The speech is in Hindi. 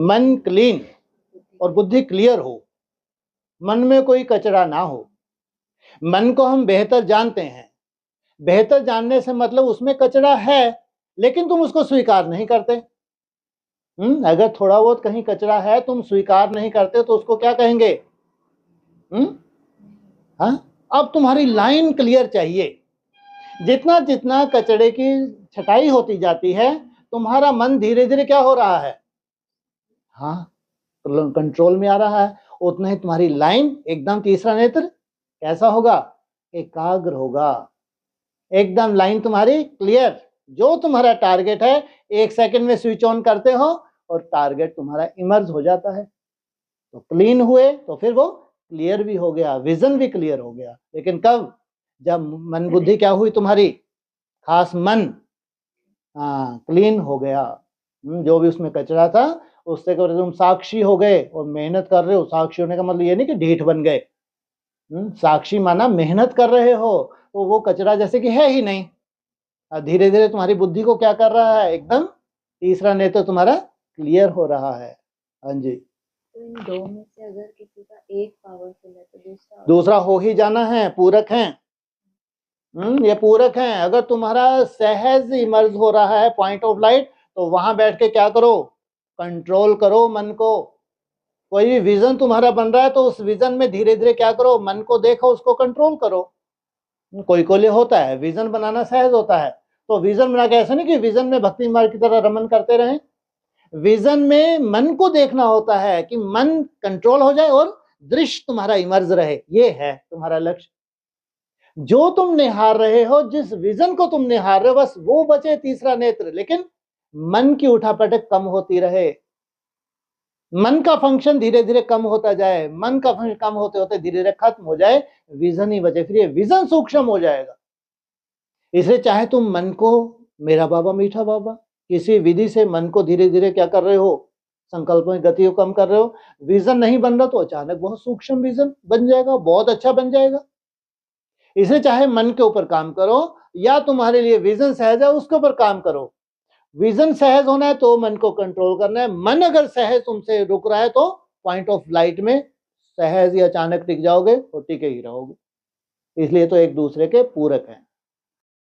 मन क्लीन और बुद्धि क्लियर हो, मन में कोई कचरा ना हो। मन को हम बेहतर जानते हैं, बेहतर जानने से मतलब उसमें कचरा है लेकिन तुम उसको स्वीकार नहीं करते। अगर थोड़ा बहुत कहीं कचरा है तुम स्वीकार नहीं करते तो उसको क्या कहेंगे? हाँ, अब तुम्हारी लाइन क्लियर चाहिए। जितना जितना कचरे की छटाई होती जाती है तुम्हारा मन धीरे धीरे क्या हो रहा है? हाँ, कंट्रोल में आ रहा है। उतना ही तुम्हारी लाइन एकदम तीसरा नेत्र कैसा होगा? एकाग्र होगा। एकदम लाइन तुम्हारी क्लियर। जो तुम्हारा टारगेट है 1 सेकंड में स्विच ऑन करते हो और टारगेट तुम्हारा इमर्ज हो जाता है। तो क्लीन हुए तो फिर वो क्लियर भी हो गया, विजन भी क्लियर हो गया। लेकिन कब? जब मन बुद्धि क्या हुई तुम्हारी? खास मन क्लीन हो गया। जो भी उसमें कचरा था उससे कर तुम साक्षी हो गए और मेहनत कर रहे हो। साक्षी होने का मतलब ये नहीं कि ढीठ बन गए। साक्षी माना मेहनत कर रहे हो तो वो कचरा जैसे कि है ही नहीं। धीरे धीरे तुम्हारी बुद्धि को क्या कर रहा है? एकदम तीसरा नेत्र तुम्हारा क्लियर हो रहा है। हाँ जी। तो इन दो में से अगर किसी का एक पावरफुल है तो दूसरा हो ही जाना है, पूरक है। ये पूरक है। अगर तुम्हारा सहज इमर्ज हो रहा है पॉइंट ऑफ लाइट तो वहां बैठ के क्या करो? कंट्रोल करो मन को। कोई भी विजन तुम्हारा बन रहा है तो उस विजन में धीरे धीरे क्या करो? मन को देखो, उसको कंट्रोल करो। कोई को लिए होता है विजन बनाना सहज होता है तो विजन बना के ऐसा नहीं कि विजन में भक्ति मार्ग की तरह रमन करते रहें। विजन में मन को देखना होता है कि मन कंट्रोल हो जाए और दृश्य तुम्हारा इमर्ज रहे। ये है तुम्हारा लक्ष्य। जो तुम निहार रहे हो, जिस विजन को तुम निहार रहे हो, बस वो बचे तीसरा नेत्र। लेकिन मन की उठापटक कम होती रहे, मन का फंक्शन धीरे धीरे कम होता जाए, मन का फंक्शन कम होते होते धीरे धीरे खत्म हो जाए, विजन ही बचे। फिर ये विजन सूक्ष्म हो जाएगा। इसलिए चाहे तुम मन को मेरा बाबा मीठा बाबा किसी विधि से मन को धीरे धीरे क्या कर रहे हो? संकल्प में गति को कम कर रहे हो, विजन नहीं बन रहा तो अचानक बहुत सूक्ष्म विजन बन जाएगा, बहुत अच्छा बन जाएगा। इसलिए चाहे मन के ऊपर काम करो या तुम्हारे लिए विजन सहज है उसके ऊपर काम करो। विजन सहज होना है तो मन को कंट्रोल करना है। मन अगर सहज तुमसे रुक रहा है तो पॉइंट ऑफ लाइट में सहज या अचानक टिक जाओगे और टिके ही रहोगे। इसलिए तो एक दूसरे के पूरक हैं।